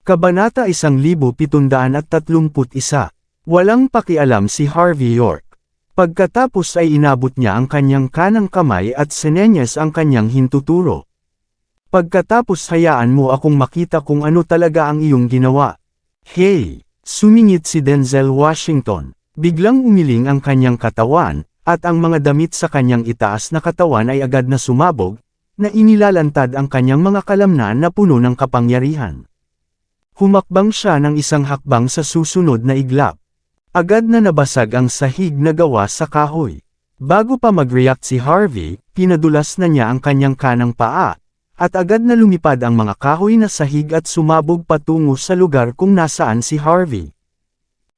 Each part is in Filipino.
Kabanata 1731. Walang pakialam si Harvey York. Pagkatapos ay inabot niya ang kanyang kanang kamay at sinenyas ang kanyang hintuturo. Pagkatapos hayaan mo akong makita kung ano talaga ang iyong ginawa. Hey! Sumingit si Denzel Washington. Biglang umiling ang kanyang katawan, at ang mga damit sa kanyang itaas na katawan ay agad na sumabog, na inilalantad ang kanyang mga kalamnan na puno ng kapangyarihan. Humakbang siya ng isang hakbang sa susunod na iglap. Agad na nabasag ang sahig na gawa sa kahoy. Bago pa mag-react si Harvey, pinadulas na niya ang kanyang kanang paa, at agad na lumipad ang mga kahoy na sahig at sumabog patungo sa lugar kung nasaan si Harvey.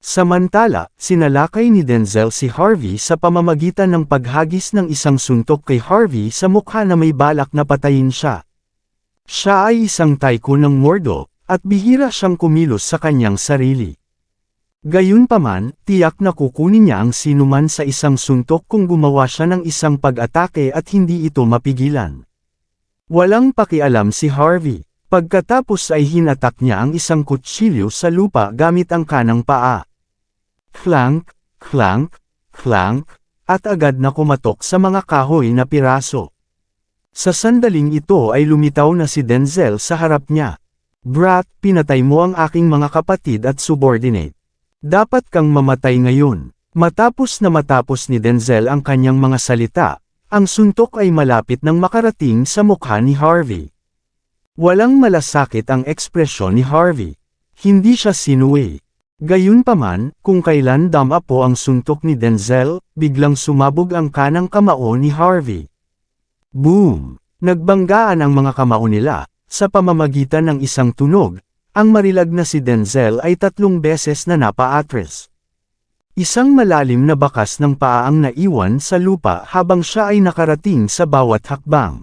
Samantala, sinalakay ni Denzel si Harvey sa pamamagitan ng paghagis ng isang suntok kay Harvey sa mukha na may balak na patayin siya. Siya ay isang tycoon ng Mordo, at bihira siyang kumilos sa kanyang sarili. Gayunpaman, tiyak na kukunin niya ang sinuman sa isang suntok kung gumawa siya ng isang pag-atake at hindi ito mapigilan. Walang pakialam si Harvey. Pagkatapos ay hinatak niya ang isang kutsilyo sa lupa gamit ang kanang paa. Clank, clank, clank, at agad na kumatok sa mga kahoy na piraso. Sa sandaling ito ay lumitaw na si Denzel sa harap niya. Brat, pinatay mo ang aking mga kapatid at subordinate. Dapat kang mamatay ngayon. Matapos ni Denzel ang kanyang mga salita, ang suntok ay malapit nang makarating sa mukha ni Harvey. Walang malasakit ang ekspresyon ni Harvey. Hindi siya sinuwi. Gayunpaman, kung kailan dama po ang suntok ni Denzel, biglang sumabog ang kanang kamao ni Harvey. Boom! Nagbanggaan ang mga kamao nila. Sa pamamagitan ng isang tunog, ang marilag na si Denzel ay 3 beses na napaatras. Isang malalim na bakas ng paa ang naiwan sa lupa habang siya ay nakarating sa bawat hakbang.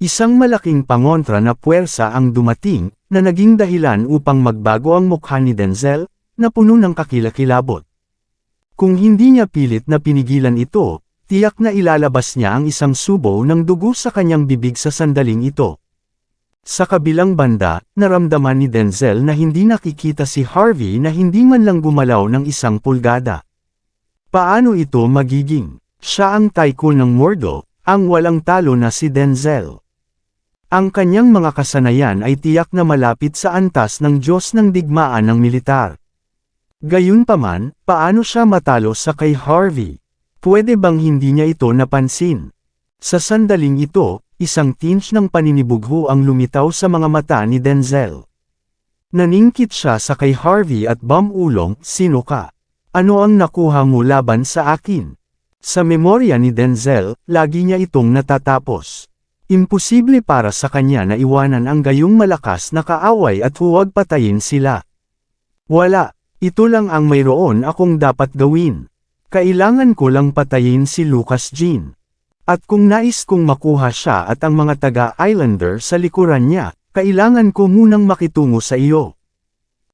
Isang malaking pangontra na puwersa ang dumating, na naging dahilan upang magbago ang mukha ni Denzel, na puno ng kakilakilabot. Kung hindi niya pilit na pinigilan ito, tiyak na ilalabas niya ang isang subo ng dugo sa kanyang bibig sa sandaling ito. Sa kabilang banda, naramdaman ni Denzel na hindi nakikita si Harvey na hindi man lang gumalaw ng 1 pulgada. Paano ito magiging? Siya ang tycoon ng Mordo, ang walang talo na si Denzel. Ang kanyang mga kasanayan ay tiyak na malapit sa antas ng Diyos ng digmaan ng militar. Gayunpaman, paano siya matalo sa kay Harvey? Pwede bang hindi niya ito napansin? Sa sandaling ito, isang tinge ng paninibugho ang lumitaw sa mga mata ni Denzel. Naningkit siya sa kay Harvey at bumulong, "Sino ka? Ano ang nakuha mo laban sa akin?" Sa memorya ni Denzel, lagi niya itong natatapos. Imposible para sa kanya na iwanan ang gayong malakas na kaaway at huwag patayin sila. Wala, ito lang ang mayroon akong dapat gawin. Kailangan ko lang patayin si Lucas Jean. At kung nais kong makuha siya at ang mga taga-Islander sa likuran niya, kailangan ko munang makitungo sa iyo.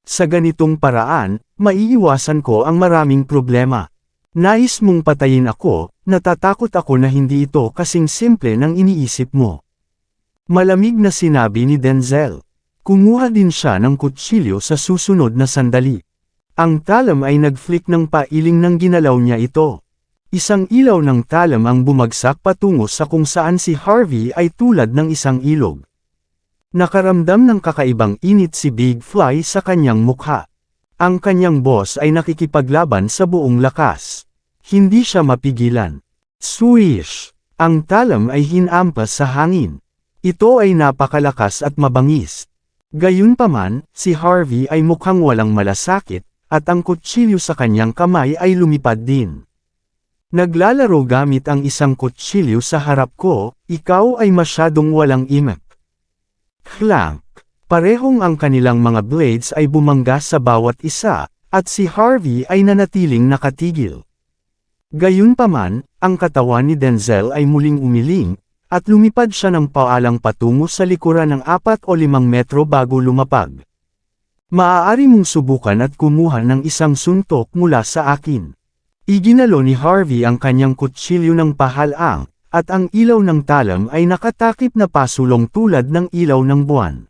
Sa ganitong paraan, maiiwasan ko ang maraming problema. Nais mong patayin ako, natatakot ako na hindi ito kasing simple ng iniisip mo. Malamig na sinabi ni Denzel. Kumuha din siya ng kutsilyo sa susunod na sandali. Ang talam ay nag-flick ng pailing nang ginalaw niya ito. Isang ilaw ng talam ang bumagsak patungo sa kung saan si Harvey ay tulad ng isang ilog. Nakaramdam ng kakaibang init si Big Fly sa kanyang mukha. Ang kanyang boss ay nakikipaglaban sa buong lakas. Hindi siya mapigilan. Swish! Ang talam ay hinampas sa hangin. Ito ay napakalakas at mabangis. Gayunpaman, si Harvey ay mukhang walang malasakit, at ang kutsilyo sa kanyang kamay ay lumipad din. Naglalaro gamit ang isang kutsilyo sa harap ko, ikaw ay masyadong walang imak. Clank! Parehong ang kanilang mga blades ay bumangga sa bawat isa, at si Harvey ay nanatiling nakatigil. Gayunpaman, ang katawan ni Denzel ay muling umiling, at lumipad siya ng paalang patungo sa likuran ng 4 o 5 metro bago lumapag. Maaari mong subukan at kumuha ng isang suntok mula sa akin. Iginalo ni Harvey ang kanyang kutsilyo ng pahalang, at ang ilaw ng talam ay nakatakip na pasulong tulad ng ilaw ng buwan.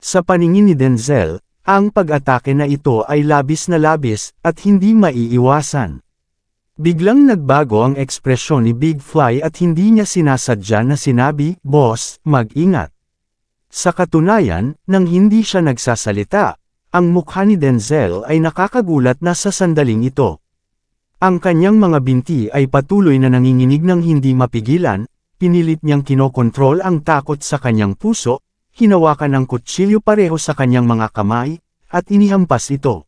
Sa paningin ni Denzel, ang pag-atake na ito ay labis na labis at hindi maiiwasan. Biglang nagbago ang ekspresyon ni Big Fly at hindi niya sinasadya na sinabi, "Boss, mag-ingat." Sa katunayan, nang hindi siya nagsasalita, ang mukha ni Denzel ay nakakagulat na sa sandaling ito. Ang kanyang mga binti ay patuloy na nanginginig ng hindi mapigilan, pinilit niyang kinokontrol ang takot sa kanyang puso, hinawakan ang kutsilyo pareho sa kanyang mga kamay, at inihampas ito.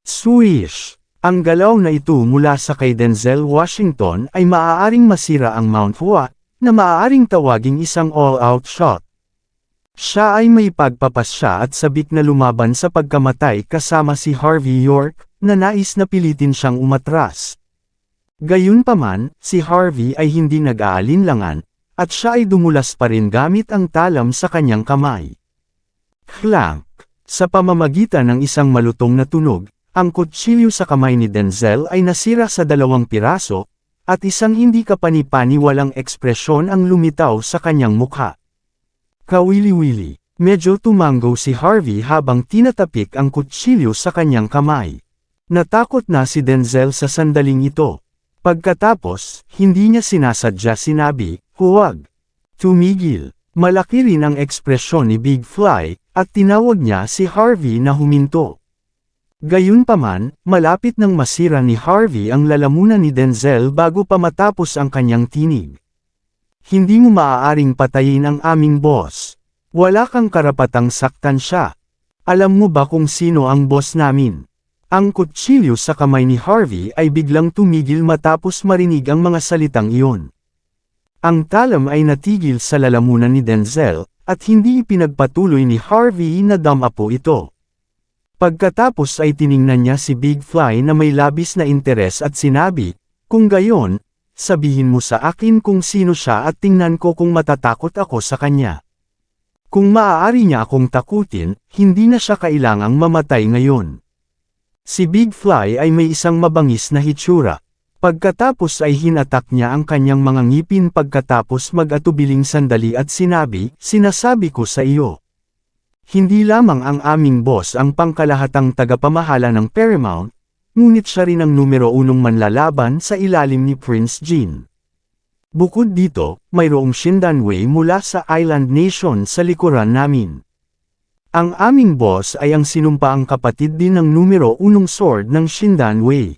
Swish! Ang galaw na ito mula sa kay Denzel Washington ay maaaring masira ang Mount Hua, na maaaring tawaging isang all-out shot. Siya ay may pagpapasya at sabik na lumaban sa pagkamatay kasama si Harvey York, na nais na pilitin siyang umatras. Gayunpaman, si Harvey ay hindi nag-aalinlangan, at siya ay dumulas pa rin gamit ang talam sa kanyang kamay. Clank! Sa pamamagitan ng isang malutong na tunog, ang kutsilyo sa kamay ni Denzel ay nasira sa 2 piraso, at isang hindi kapani-paniwalang ekspresyon ang lumitaw sa kanyang mukha. Kawili-wili, medyo tumanggo si Harvey habang tinatapik ang kutsilyo sa kanyang kamay. Natakot na si Denzel sa sandaling ito. Pagkatapos, hindi niya sinasadya sinabi, "Huwag tumigil." Malaki rin ang ekspresyon ni Big Fly, at tinawag niya si Harvey na huminto. Gayunpaman, malapit nang masira ni Harvey ang lalamunan ni Denzel bago pa matapos ang kanyang tinig. "Hindi mo maaaring patayin ang aming boss. Wala kang karapatang saktan siya. Alam mo ba kung sino ang boss namin?" Ang kutsilyo sa kamay ni Harvey ay biglang tumigil matapos marinig ang mga salitang iyon. Ang talam ay natigil sa lalamunan ni Denzel, at hindi ipinagpatuloy ni Harvey na damapo ito. Pagkatapos ay tiningnan niya si Big Fly na may labis na interes at sinabi, "Kung gayon, sabihin mo sa akin kung sino siya at tingnan ko kung matatakot ako sa kanya. Kung maaari niya akong takutin, hindi na siya kailangang mamatay ngayon." Si Big Fly ay may isang mabangis na hitsura. Pagkatapos ay hinatak niya ang kanyang mga ngipin pagkatapos mag-atubiling sandali at sinabi, "Sinasabi ko sa iyo. Hindi lamang ang aming boss ang pangkalahatang tagapamahala ng Paramount, ngunit siya rin ang numero 1 manlalaban sa ilalim ni Prince Jean. Bukod dito, mayroong Shindanwei mula sa Island Nation sa likuran namin. Ang aming boss ay ang sinumpaang kapatid din ng numero 1 sword ng Shindanwei.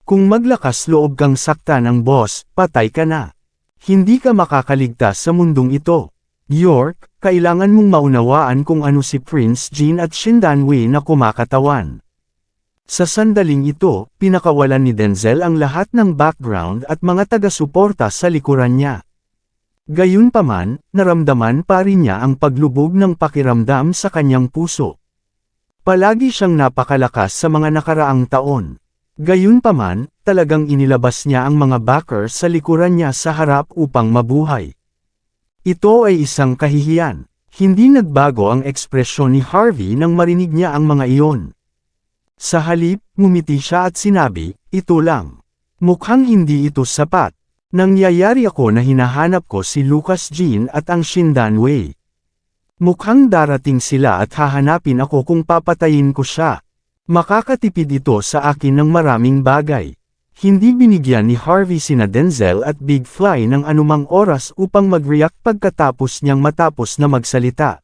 Kung maglakas loob kang saktan ng boss, patay ka na. Hindi ka makakaligtas sa mundong ito. York, kailangan mong maunawaan kung ano si Prince Jean at Shindanwei na kumakatawan." Sa sandaling ito, pinakawalan ni Denzel ang lahat ng background at mga taga-suporta sa likuran niya. Gayunpaman, naramdaman pa rin niya ang paglubog ng pakiramdam sa kanyang puso. Palagi siyang napakalakas sa mga nakaraang taon. Gayunpaman, talagang inilabas niya ang mga backers sa likuran niya sa harap upang mabuhay. Ito ay isang kahihiyan. Hindi nagbago ang ekspresyon ni Harvey nang marinig niya ang mga iyon. Sa halip, ngumiti siya at sinabi, "Ito lang. Mukhang hindi ito sapat. Nangyayari ako na hinahanap ko si Lucas Jean at ang Shindanwei. Mukhang darating sila at hahanapin ako kung papatayin ko siya. Makakatipid ito sa akin ng maraming bagay." Hindi binigyan ni Harvey sina Denzel at Big Fly ng anumang oras upang mag-react pagkatapos niyang matapos na magsalita.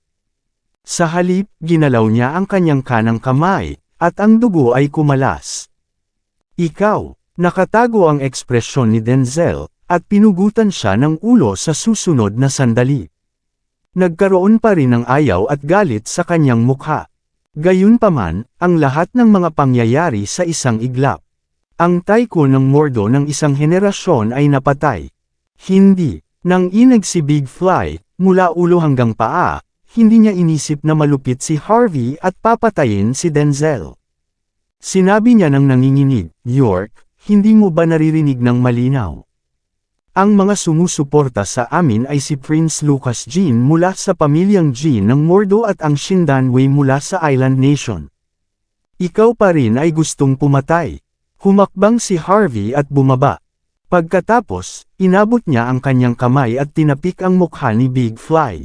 Sa halip, ginalaw niya ang kanyang kanang kamay, at ang dugo ay kumalas. "Ikaw." Nakatago ang ekspresyon ni Denzel, at pinugutan siya ng ulo sa susunod na sandali. Nagkaroon pa rin ng ayaw at galit sa kanyang mukha. Gayunpaman, ang lahat ng mga pangyayari sa isang iglap. Ang tycoon ng Mordo ng isang henerasyon ay napatay. Hindi. Nang inag si Big Fly, mula ulo hanggang paa, hindi niya inisip na malupit si Harvey at papatayin si Denzel. Sinabi niya ng nanginginig, "York, hindi mo ba naririnig ng malinaw? Ang mga sumusuporta sa amin ay si Prince Lucas Jean mula sa pamilyang Jean ng Mordo at ang Shindanwei mula sa Island Nation. Ikaw pa rin ay gustong pumatay." Humakbang si Harvey at bumaba. Pagkatapos, inabot niya ang kanyang kamay at tinapik ang mukha ni Big Fly.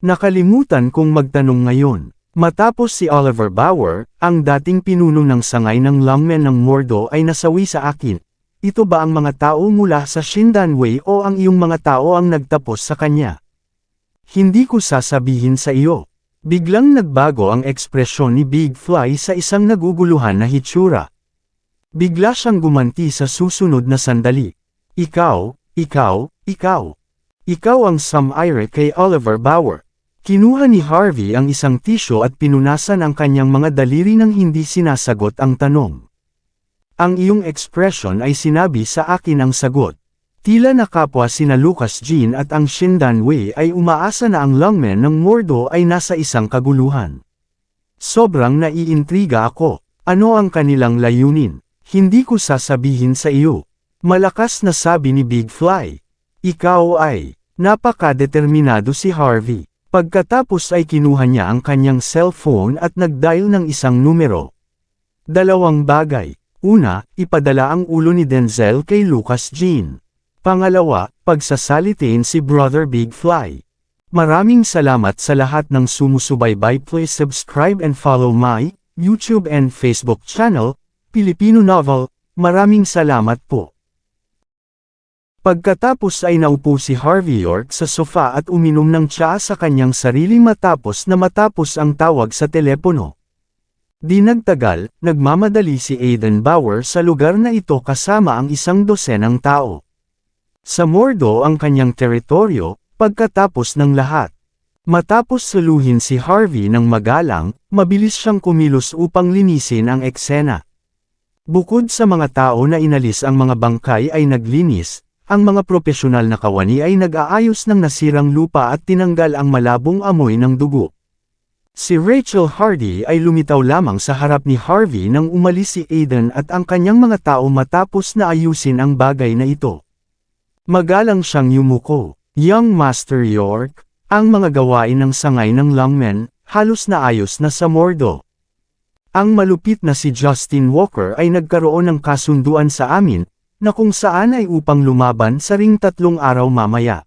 Nakalimutan kong magtanong ngayon. Matapos si Oliver Bauer, ang dating pinuno ng sangay ng lungmen ng Mordo ay nasawi sa akin. Ito ba ang mga tao mula sa Shindanwei o ang iyong mga tao ang nagtapos sa kanya? Hindi ko sasabihin sa iyo. Biglang nagbago ang ekspresyon ni Big Fly sa isang naguguluhan na hitsura. Bigla siyang gumanti sa susunod na sandali. Ikaw ang sum-ire kay Oliver Bauer. Kinuha ni Harvey ang isang tisyo at pinunasan ang kanyang mga daliri nang hindi sinasagot ang tanong. Ang iyong ekspresyon ay sinabi sa akin ang sagot. Tila nakapwa sina Lucas Jean at ang Shindanwei ay umaasa na ang lungmen ng Mordo ay nasa isang kaguluhan. Sobrang naiintriga ako. Ano ang kanilang layunin? Hindi ko sasabihin sa iyo. Malakas na sabi ni Big Fly. Ikaw ay, napaka-determinado si Harvey. Pagkatapos ay kinuha niya ang kanyang cellphone at nag-dial ng isang numero. Dalawang bagay. Una, ipadala ang ulo ni Denzel kay Lucas Jean. Pangalawa, pagsasalitain si Brother Big Fly. Maraming salamat sa lahat ng sumusubaybay. Please subscribe and follow my YouTube and Facebook channel, Filipino Novel. Maraming salamat po. Pagkatapos ay naupo si Harvey York sa sofa at uminom ng tsaa sa kanyang sarili matapos ang tawag sa telepono. Di nagtagal, nagmamadali si Aiden Bauer sa lugar na ito kasama ang isang dosenang tao. Sa Mordo ang kanyang teritoryo, pagkatapos ng lahat. Matapos suluhin si Harvey ng magalang, mabilis siyang kumilos upang linisin ang eksena. Bukod sa mga tao na inalis ang mga bangkay ay naglinis, ang mga profesional na kawani ay nag-aayos ng nasirang lupa at tinanggal ang malabong amoy ng dugo. Si Rachel Hardy ay lumitaw lamang sa harap ni Harvey nang umalis si Aiden at ang kanyang mga tao matapos na ayusin ang bagay na ito. Magalang siyang yumuko. Young Master York, ang mga gawain ng sangay ng lungmen, halos naayos na sa Mordo. Ang malupit na si Justin Walker ay nagkaroon ng kasunduan sa amin, na kung saan ay upang lumaban sa ring 3 araw mamaya.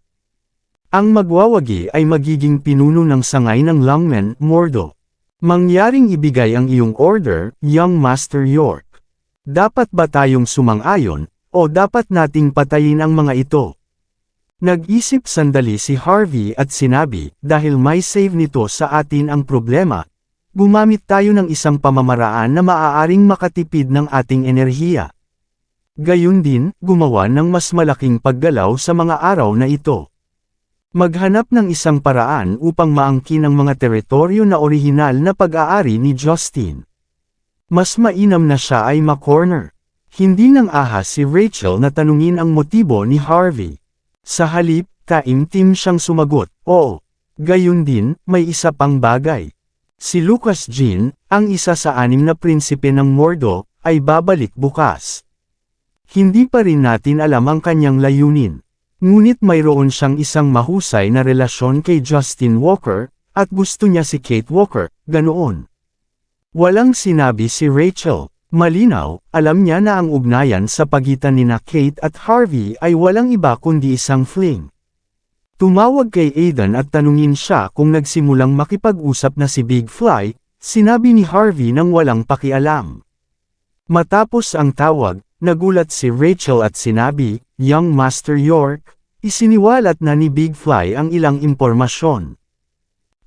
Ang magwawagi ay magiging pinuno ng sangay ng lungmen, Mordo. Mangyaring ibigay ang iyong order, Young Master York. Dapat ba tayong sumang-ayon, o dapat nating patayin ang mga ito? Nag-isip sandali si Harvey at sinabi, dahil may save nito sa atin ang problema, gumamit tayo ng isang pamamaraan na maaaring makatipid ng ating enerhiya. Gayun din, gumawa ng mas malaking paggalaw sa mga araw na ito. Maghanap ng isang paraan upang maangkin ang mga teritoryo na orihinal na pag-aari ni Justin. Mas mainam na siya ay ma-corner. Hindi nang ahas si Rachel na tanungin ang motibo ni Harvey. Sa halip, taimtim siyang sumagot, oo. Gayun din, may isa pang bagay. Si Lucas Jean, ang isa sa 6 na prinsipe ng Mordo, ay babalik bukas. Hindi pa rin natin alam ang kanyang layunin. Ngunit mayroon siyang isang mahusay na relasyon kay Justin Walker, at gusto niya si Kate Walker, ganoon. Walang sinabi si Rachel. Malinaw, alam niya na ang ugnayan sa pagitan nina Kate at Harvey ay walang iba kundi isang fling. Tumawag kay Aiden at tanungin siya kung nagsimulang makipag-usap na si Big Fly, sinabi ni Harvey nang walang pakialam. Matapos ang tawag, nagulat si Rachel at sinabi, Young Master York, isiniwalat na ni Big Fly ang ilang impormasyon.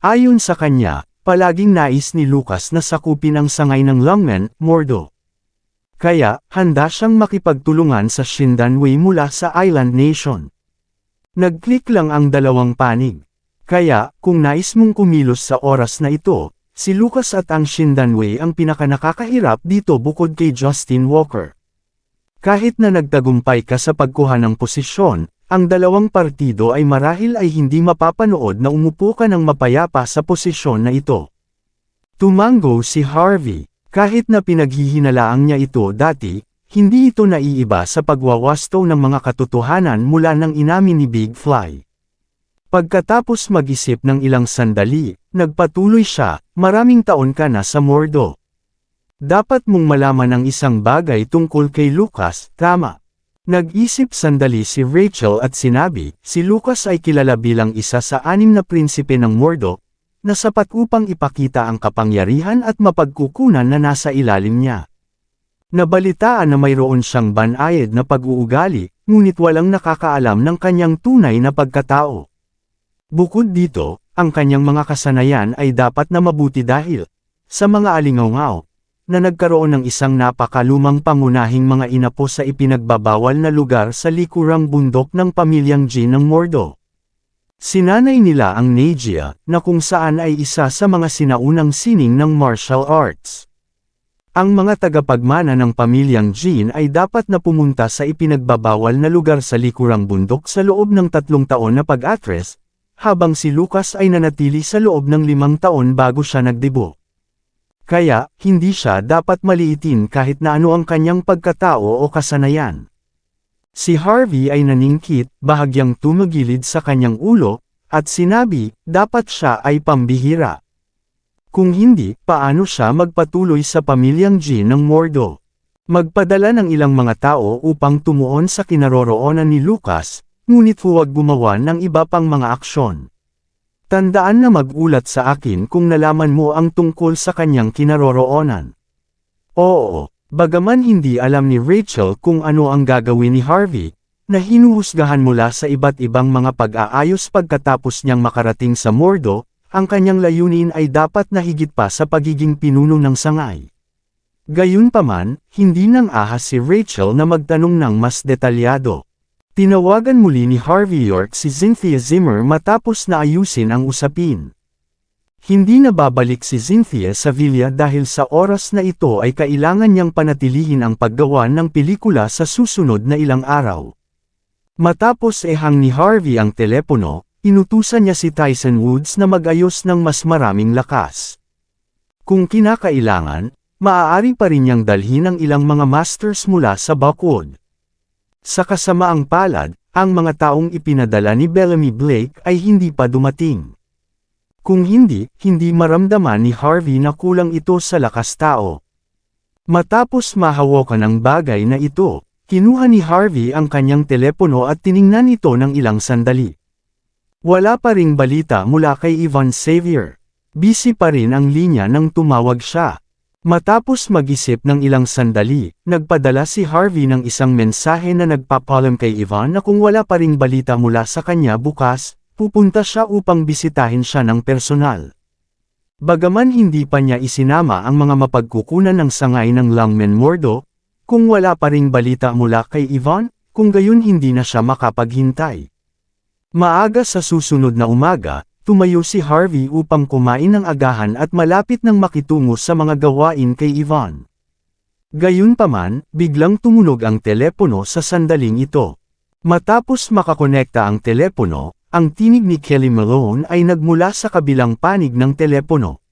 Ayon sa kanya, palaging nais ni Lucas na sakupin ang sangay ng lungmen, Mordo. Kaya, handa siyang makipagtulungan sa Shindanwei mula sa Island Nation. Nag-click lang ang dalawang panig. Kaya, kung nais mong kumilos sa oras na ito, si Lucas at ang Shindanwei ang pinakanakakahirap dito bukod kay Justin Walker. Kahit na nagtagumpay ka sa pagkuha ng posisyon, ang dalawang partido ay marahil ay hindi mapapanood na umupo ka ng mapayapa sa posisyon na ito. Tumango si Harvey. Kahit na pinaghihinalaang niya ito dati, hindi ito naiiba sa pagwawasto ng mga katotohanan mula ng inamin ni Big Fly. Pagkatapos mag-isip ng ilang sandali, nagpatuloy siya, maraming taon ka na sa Mordo. Dapat mong malaman ang isang bagay tungkol kay Lucas, tama. Nag-isip sandali si Rachel at sinabi, si Lucas ay kilala bilang isa sa 6 na prinsipe ng Mordor, na sapat upang ipakita ang kapangyarihan at mapagkukunan na nasa ilalim niya. Nabalitaan na mayroon siyang banayad na pag-uugali, ngunit walang nakakaalam ng kanyang tunay na pagkatao. Bukod dito, ang kanyang mga kasanayan ay dapat na mabuti dahil, sa mga alingaw-ngaw, na nagkaroon ng isang napakalumang pangunahing mga inapo sa ipinagbabawal na lugar sa likurang bundok ng pamilyang Jin ng Mordor. Sinanay nila ang Nagia, na kung saan ay isa sa mga sinaunang sining ng martial arts. Ang mga tagapagmana ng pamilyang Jin ay dapat na pumunta sa ipinagbabawal na lugar sa likurang bundok sa loob ng 3 taon na pag-atres, habang si Lucas ay nanatili sa loob ng 5 taon bago siya nagdebo. Kaya, hindi siya dapat maliitin kahit na ano ang kanyang pagkatao o kasanayan. Si Harvey ay naningkit, bahagyang tumagilid sa kanyang ulo, at sinabi, dapat siya ay pambihira. Kung hindi, paano siya magpatuloy sa pamilyang Jin ng Mordor? Magpadala ng ilang mga tao upang tumuon sa kinaroroonan ni Lucas, ngunit huwag gumawa ng iba pang mga aksyon. Tandaan na mag-ulat sa akin kung nalaman mo ang tungkol sa kanyang kinaroroonan. Oo, bagaman hindi alam ni Rachel kung ano ang gagawin ni Harvey, na hinuhusgahan mula sa iba't ibang mga pag-aayos pagkatapos niyang makarating sa Mordor, ang kanyang layunin ay dapat na higit pa sa pagiging pinuno ng sangay. Gayunpaman, hindi nang ahas si Rachel na magtanong ng mas detalyado. Tinawagan muli ni Harvey York si Cynthia Zimmer matapos na ayusin ang usapin. Hindi na babalik si Cynthia sa villa dahil sa oras na ito ay kailangan niyang panatilihin ang paggawa ng pelikula sa susunod na ilang araw. Matapos ehang ni Harvey ang telepono, inutusan niya si Tyson Woods na mag-ayos ng mas maraming lakas. Kung kinakailangan, maaari pa rin niyang dalhin ang ilang mga masters mula sa Buckwood. Sa kasamaang palad, ang mga taong ipinadala ni Bellamy Blake ay hindi pa dumating. Kung hindi maramdaman ni Harvey na kulang ito sa lakas tao. Matapos mahawakan ang bagay na ito, kinuha ni Harvey ang kanyang telepono at tiningnan ito ng ilang sandali. Wala pa ring balita mula kay Ivan Xavier. Busy pa rin ang linya nang tumawag siya. Matapos mag-isip ng ilang sandali, nagpadala si Harvey ng isang mensahe na nagpapalam kay Ivan na kung wala pa ring balita mula sa kanya bukas, pupunta siya upang bisitahin siya ng personal. Bagaman hindi pa niya isinama ang mga mapagkukunan ng sangay ng Lungmen Mordor, kung wala pa ring balita mula kay Ivan, kung gayon hindi na siya makapaghintay. Maaga sa susunod na umaga, tumayo si Harvey upang kumain ng agahan at malapit nang makitungo sa mga gawain kay Ivan. Gayunpaman, biglang tumunog ang telepono sa sandaling ito. Matapos makakonekta ang telepono, ang tinig ni Kelly Malone ay nagmula sa kabilang panig ng telepono.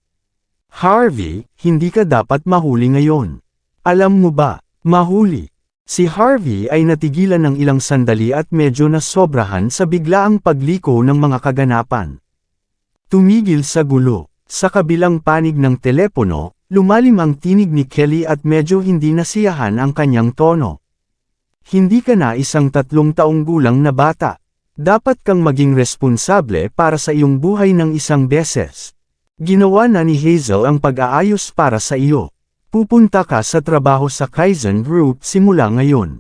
Harvey, hindi ka dapat mahuli ngayon. Alam mo ba, mahuli? Si Harvey ay natigilan ng ilang sandali at medyo nasobrahan sa biglaang pagliko ng mga kaganapan. Tumigil sa gulo. Sa kabilang panig ng telepono, lumalim ang tinig ni Kelly at medyo hindi nasiyahan ang kanyang tono. Hindi ka na isang 3 taong gulang na bata. Dapat kang maging responsable para sa iyong buhay ng isang beses. Ginawa na ni Hazel ang pag-aayos para sa iyo. Pupunta ka sa trabaho sa Kaizen Group simula ngayon.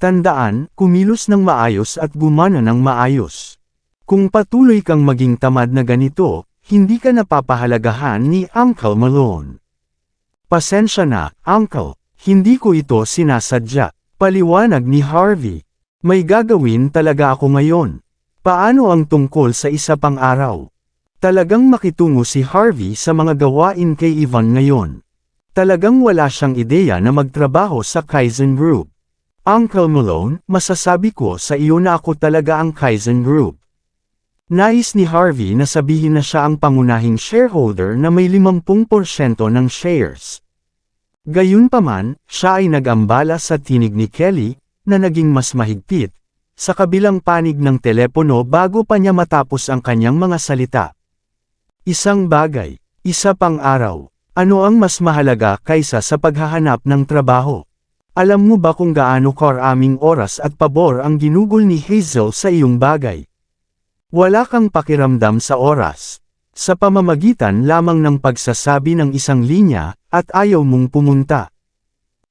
Tandaan, kumilos ng maayos at gumana ng maayos. Kung patuloy kang maging tamad na ganito, hindi ka napapahalagahan ni Uncle Malone. Pasensya na, Uncle, hindi ko ito sinasadya, paliwanag ni Harvey. May gagawin talaga ako ngayon. Paano ang tungkol sa isa pang araw? Talagang makitungo si Harvey sa mga gawain kay Ivan ngayon. Talagang wala siyang ideya na magtrabaho sa Kaizen Group. Uncle Malone, masasabi ko sa iyo na ako talaga ang Kaizen Group. Nais ni Harvey na sabihin na siya ang pangunahing shareholder na may 50% ng shares. Gayunpaman, siya ay nag-ambala sa tinig ni Kelly, na naging mas mahigpit, sa kabilang panig ng telepono bago pa niya matapos ang kanyang mga salita. Isang bagay, isa pang araw. Ano ang mas mahalaga kaysa sa paghahanap ng trabaho? Alam mo ba kung gaano karaming oras at pabor ang ginugol ni Hazel sa iyong bagay? Wala kang pakiramdam sa oras. Sa pamamagitan lamang ng pagsasabi ng isang linya, at ayaw mong pumunta.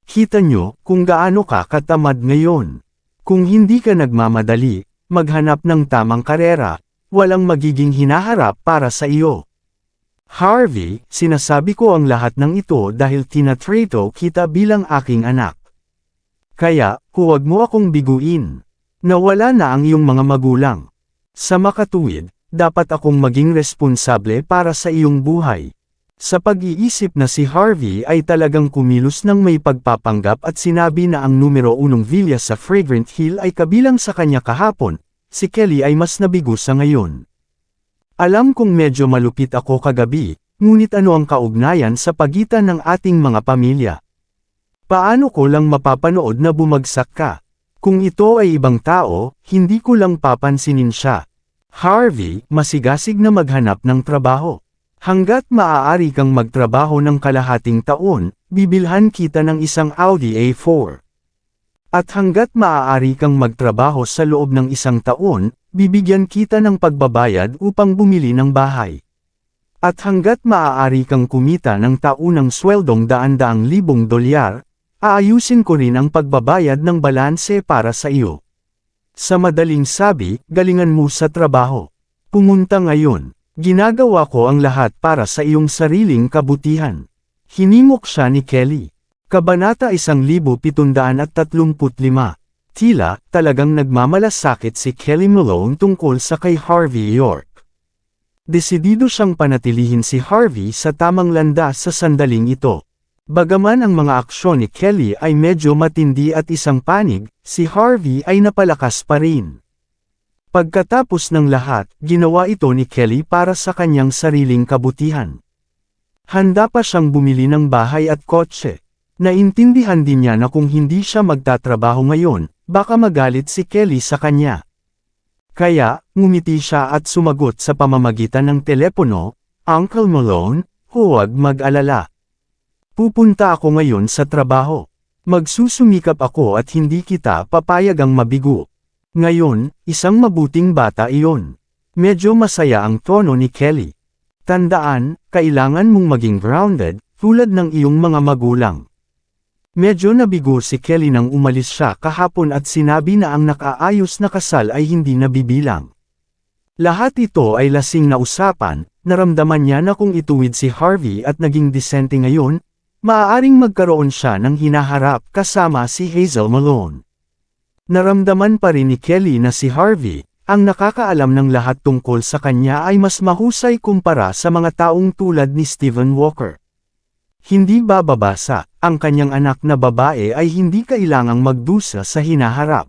Kita nyo kung gaano ka katamad ngayon. Kung hindi ka nagmamadali, maghanap ng tamang karera, walang magiging hinaharap para sa iyo. Harvey, sinasabi ko ang lahat ng ito dahil tinatrato kita bilang aking anak. Kaya, huwag mo akong biguin. Nawala na ang iyong mga magulang. Sa makatuwid, dapat akong maging responsable para sa iyong buhay. Sa pag-iisip na si Harvey ay talagang kumilos ng may pagpapanggap at sinabi na ang numero 1 villa sa Fragrant Hill ay kabilang sa kanya kahapon, si Kelly ay mas nabigo sa ngayon. Alam kong medyo malupit ako kagabi, ngunit ano ang kaugnayan sa pagitan ng ating mga pamilya? Paano ko lang mapapanood na bumagsak ka? Kung ito ay ibang tao, hindi ko lang papansinin siya. Harvey, masigasig na maghanap ng trabaho. Hanggat maaari kang magtrabaho ng kalahating taon, bibilhan kita ng isang Audi A4. At hanggat maaari kang magtrabaho sa loob ng isang taon, bibigyan kita ng pagbabayad upang bumili ng bahay. At hanggat maaari kang kumita ng taunang sweldong daan-daang libong dolyar, aayusin ko rin ang pagbabayad ng balanse para sa iyo. Sa madaling sabi, galingan mo sa trabaho. Pumunta ngayon. Ginagawa ko ang lahat para sa iyong sariling kabutihan. Hinimok siya ni Kelly. Kabanata 1735. Tila, talagang nagmamalasakit si Kelly Malone tungkol sa kay Harvey York. Desidido siyang panatilihin si Harvey sa tamang landas sa sandaling ito. Bagaman ang mga aksyon ni Kelly ay medyo matindi at isang panig, si Harvey ay napalakas pa rin. Pagkatapos ng lahat, ginawa ito ni Kelly para sa kanyang sariling kabutihan. Handa pa siyang bumili ng bahay at kotse. Naintindihan din niya na kung hindi siya magtatrabaho ngayon, baka magalit si Kelly sa kanya. Kaya, ngumiti siya at sumagot sa pamamagitan ng telepono, "Uncle Malone, huwag mag-alala. Pupunta ako ngayon sa trabaho. Magsusumikap ako at hindi kita papayagang mabigo." Ngayon, isang mabuting bata iyon. Medyo masaya ang tono ni Kelly. Tandaan, kailangan mong maging grounded, tulad ng iyong mga magulang. Medyo nabigo si Kelly nang umalis siya kahapon at sinabi na ang nakaayos na kasal ay hindi nabibilang. Lahat ito ay lasing na usapan, naramdaman niya na kung ituwid si Harvey at naging disente ngayon, maaaring magkaroon siya ng hinaharap kasama si Hazel Malone. Naramdaman pa rin ni Kelly na si Harvey, ang nakakaalam ng lahat tungkol sa kanya ay mas mahusay kumpara sa mga taong tulad ni Stephen Walker. Hindi bababasa, ang kanyang anak na babae ay hindi kailangang magdusa sa hinaharap.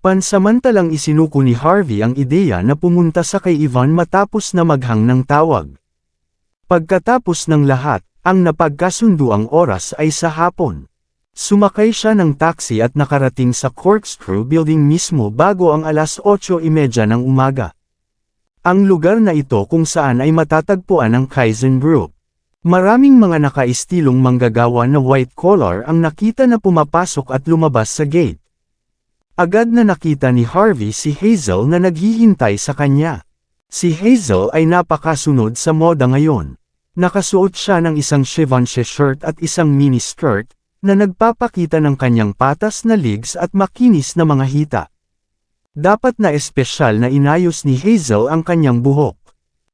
Pansamantalang isinuko ni Harvey ang ideya na pumunta sa kay Yvonne matapos na maghang ng tawag. Pagkatapos ng lahat, ang napagkasunduang oras ay sa hapon. Sumakay siya ng taxi at nakarating sa Corkscrew Building mismo bago ang 8:30 ng umaga. Ang lugar na ito kung saan ay matatagpuan ang Kaizen Group. Maraming mga nakaistilong manggagawa na white collar ang nakita na pumapasok at lumabas sa gate. Agad na nakita ni Harvey si Hazel na naghihintay sa kanya. Si Hazel ay napakasunod sa moda ngayon. Nakasuot siya ng isang Givenchy shirt at isang mini skirt, na nagpapakita ng kanyang patas na legs at makinis na mga hita. Dapat na espesyal na inayos ni Hazel ang kanyang buhok.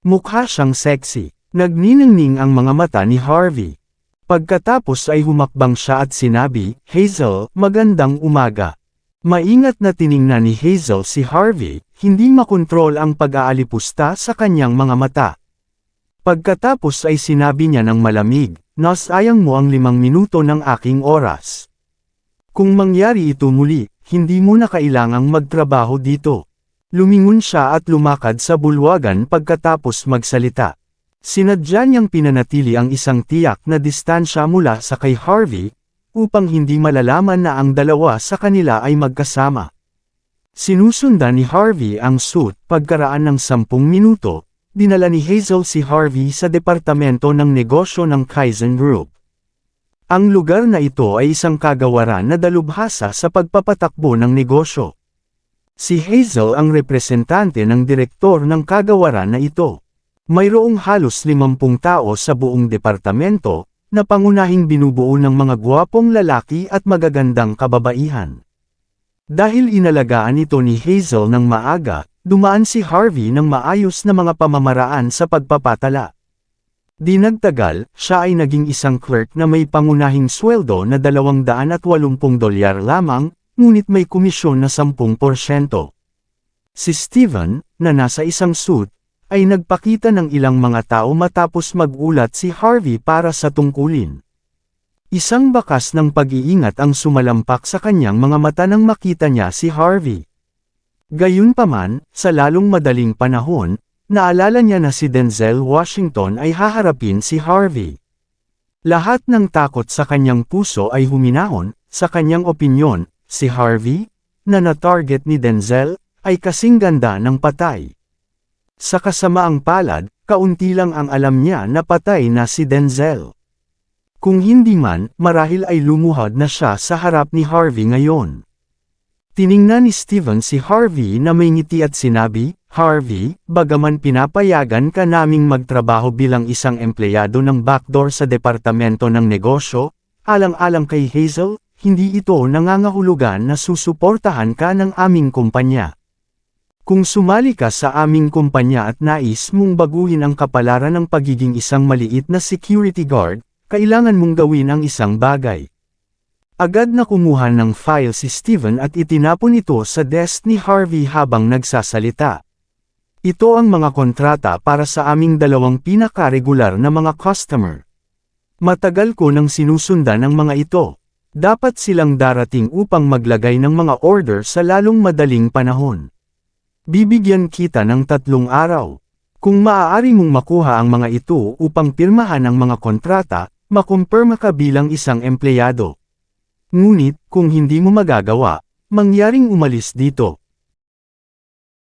Mukha siyang sexy. Nagniningning ang mga mata ni Harvey. Pagkatapos ay humakbang siya at sinabi, "Hazel, magandang umaga." Maingat na tiningnan ni Hazel si Harvey, hindi makontrol ang pag-aalipusta sa kanyang mga mata. Pagkatapos ay sinabi niya ng malamig, "Nasayang mo ang 5 minuto ng aking oras. Kung mangyari ito muli, hindi mo na kailangang magtrabaho dito." Lumingon siya at lumakad sa bulwagan pagkatapos magsalita. Sinadya niyang pinanatili ang isang tiyak na distansya mula sa kay Harvey, upang hindi malalaman na ang dalawa sa kanila ay magkasama. Sinusundan ni Harvey ang suit. Pagkaraan ng 10 minuto, dinala ni Hazel si Harvey sa departamento ng negosyo ng Kaizen Group. Ang lugar na ito ay isang kagawaran na dalubhasa sa pagpapatakbo ng negosyo. Si Hazel ang representante ng direktor ng kagawaran na ito. Mayroong halos 50 tao sa buong departamento, na pangunahing binubuo ng mga gwapong lalaki at magagandang kababaihan. Dahil inalagaan ito ni Hazel ng maaga, dumaan si Harvey ng maayos na mga pamamaraan sa pagpapatala. Di nagtagal, siya ay naging isang clerk na may pangunahing sweldo na $280 lamang, ngunit may komisyon na 10%. Si Steven, na nasa isang suit, ay nagpakita ng ilang mga tao matapos magulat si Harvey para sa tungkulin. Isang bakas ng pag-iingat ang sumalampak sa kanyang mga mata nang makita niya si Harvey. Gayunpaman, sa lalong madaling panahon, naalala niya na si Denzel Washington ay haharapin si Harvey. Lahat ng takot sa kanyang puso ay huminahon, sa kanyang opinyon, si Harvey, na na-target ni Denzel, ay kasing ganda ng patay. Sa kasamaang palad, kaunti lang ang alam niya na patay na si Denzel. Kung hindi man, marahil ay lumuhad na siya sa harap ni Harvey ngayon. Tiningnan ni Steven si Harvey na may ngiti at sinabi, "Harvey, bagaman pinapayagan ka naming magtrabaho bilang isang empleyado ng backdoor sa departamento ng negosyo, alang-alang kay Hazel, hindi ito nangangahulugan na susuportahan ka ng aming kumpanya. Kung sumali ka sa aming kumpanya at nais mong baguhin ang kapalaran ng pagiging isang maliit na security guard, kailangan mong gawin ang isang bagay." Agad na kumuha ng file si Steven at itinapon ito sa desk ni Harvey habang nagsasalita. "Ito ang mga kontrata para sa aming dalawang pinakaregular na mga customer. Matagal ko nang sinusundan ang mga ito. Dapat silang darating upang maglagay ng mga order sa lalong madaling panahon. Bibigyan kita ng 3 araw. Kung maaari mong makuha ang mga ito upang pirmahan ang mga kontrata, makumpirma ka bilang isang empleyado. Ngunit, kung hindi mo magagawa, mangyaring umalis dito."